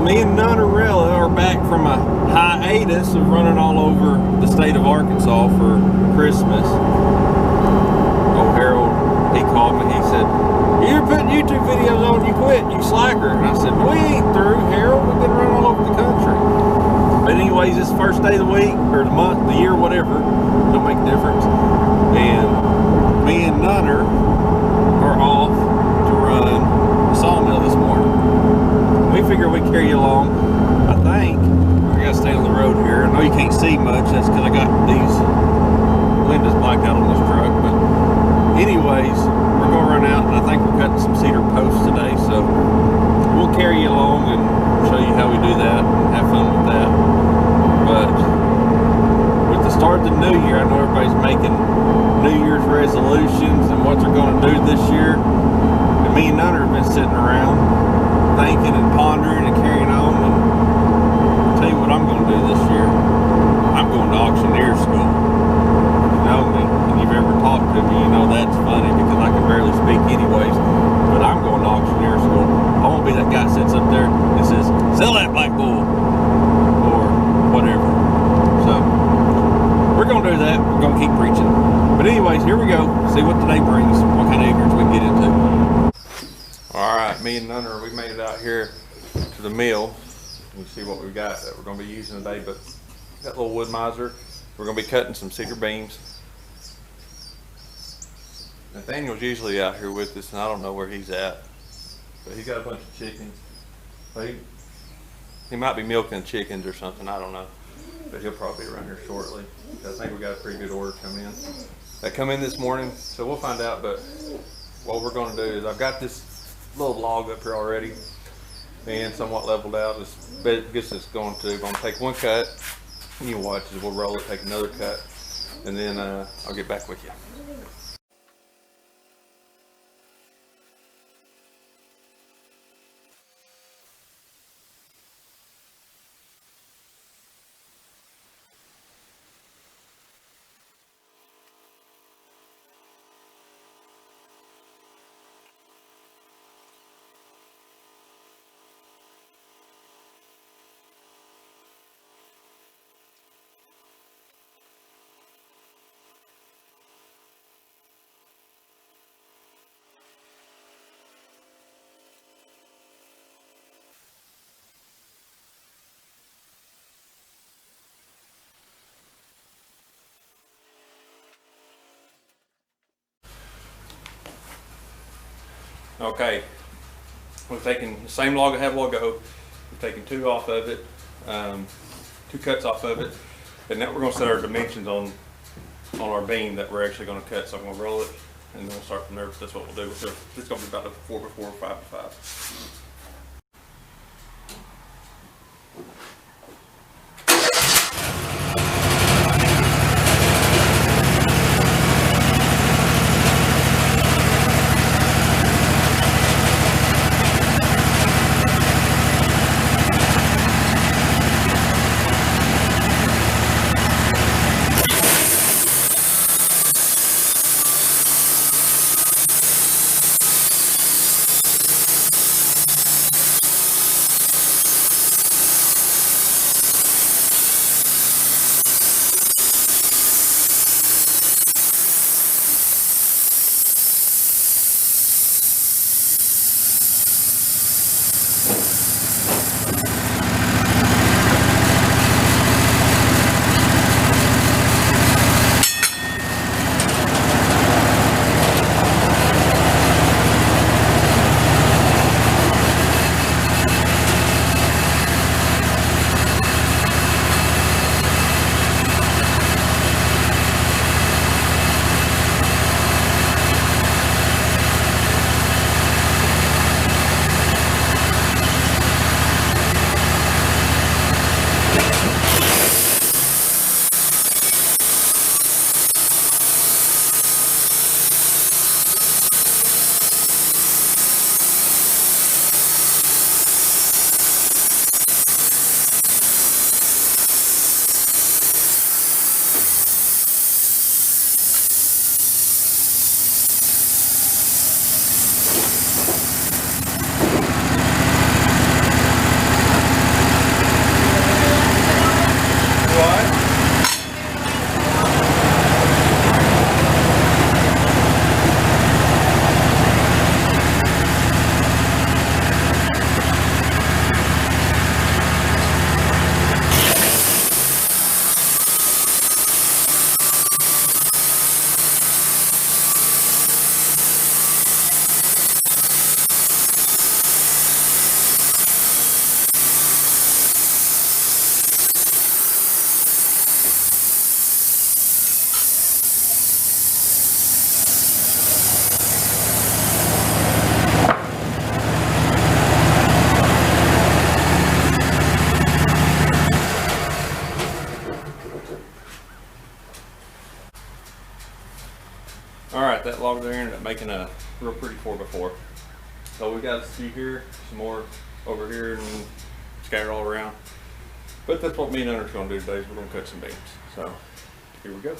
Me and Nunner Run are back from a hiatus of running all over the state of Arkansas for Christmas. Old Harold, he called me, he said, "You're putting YouTube videos on, you quit, you slacker." And I said, "We ain't through, Harold, we've been running all over the country." But anyways, it's the first day of the week, or the month, the year, whatever, don't make a difference. And me and Nunner are off to run the sawmill this morning. We figure we'd carry you along. I think I gotta stay on the road here. I know you can't see much, that's because I got these windows blacked out on this truck. But anyways, we're gonna run out, and I think we're cutting some cedar posts today, so we'll carry you along and show you how we do that and have fun with that. But with the start of the new year, I know everybody's making New Year's resolutions and what they're gonna do this year. And me and Nunner have been sitting around thinking and pondering and carrying on, and I'll tell you what I'm going to do this year. I'm going to auctioneer school. You know me, and you've ever talked to me, you know that's funny because I can barely speak anyways, but I'm going to auctioneer school. I won't be that guy that sits up there and says, "Sell that black bull," or whatever. So we're going to do that. We're going to keep preaching. But anyways, here we go. See what the day brings, what kind of ignorance we can get into. Alright, me and Nunner, we made it out here to the mill. You see what we've got that we're going to be using today, but that little Wood-Mizer, we're going to be cutting some cedar beams. Nathaniel's usually out here with us, and I don't know where he's at, but he's got a bunch of chickens. He might be milking chickens or something, I don't know, but he'll probably be around here shortly. I think we got a pretty good order coming in. That come in this morning, so we'll find out. But what we're going to do is, I've got this little log up here already and somewhat leveled out. I guess it's going to take one cut, and you watch as we'll roll it, take another cut, and then I'll get back with you. Okay, we've taken the same log I have a while ago. We've taken two off of it, two cuts off of it, and now we're going to set our dimensions on our beam that we're actually going to cut. So I'm going to roll it, and then we'll start from there. That's what we'll do. It's going to be about a 4x4 or 5x5. making a real pretty 4x4. So we got a few here, some more over here, and scattered all around. But that's what me and Nunner's gonna do today, is we're gonna cut some beams. So here we go.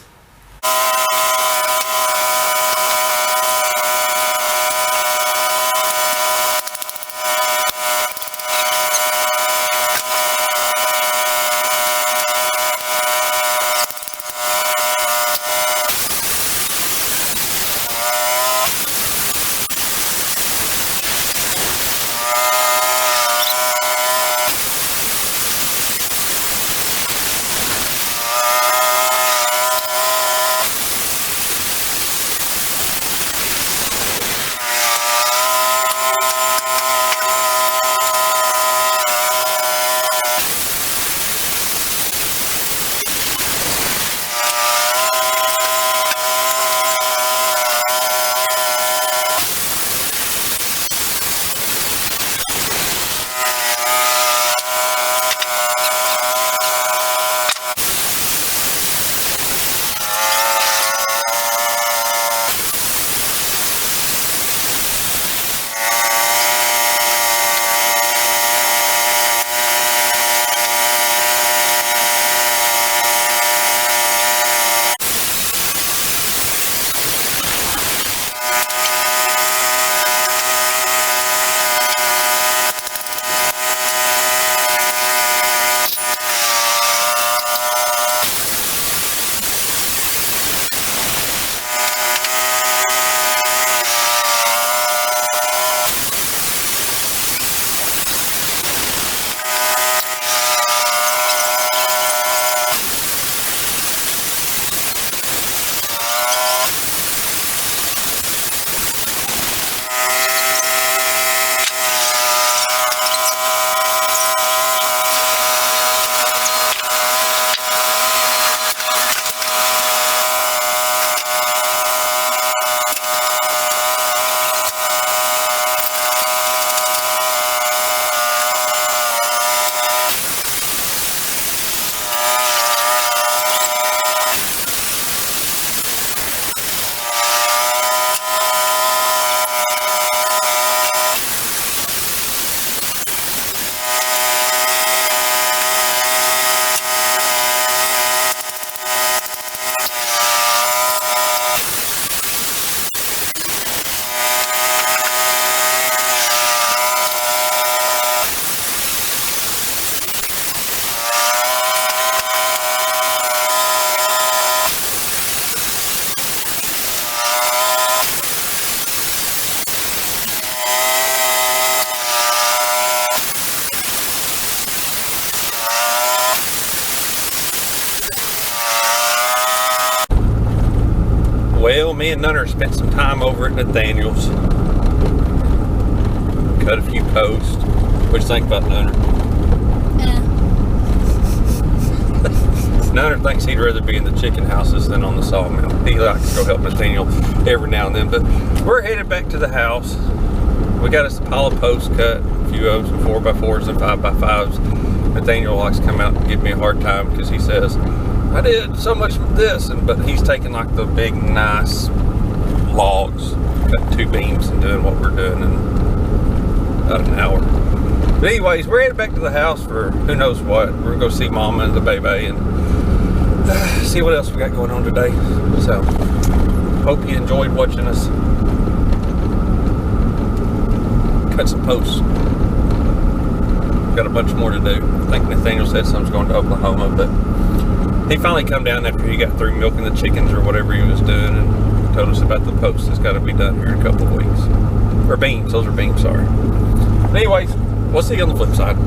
Well, me and Nunner spent some time over at Nathaniel's. Cut a few posts. What you think about Nunner? Nunner thinks he'd rather be in the chicken houses than on the sawmill. He likes to go help Nathaniel every now and then. But we're headed back to the house. We got us a pile of posts cut, a few of them, some 4x4s and 5x5s. Nathaniel likes to come out and give me a hard time because he says, I did so much of this, but he's taking like the big, nice logs, cutting 2 beams and doing what we're doing in about an hour. But anyways, we're headed back to the house for who knows what. We're gonna go see Mama and the baby and see what else we got going on today. So, hope you enjoyed watching us cut some posts. Got a bunch more to do. I think Nathaniel said some's going to Oklahoma, but he finally come down after he got through milking the chickens or whatever he was doing and told us about the posts that's got to be done here in a couple of weeks. Or beams, those are beams, sorry. But anyways, we'll see you on the flip side.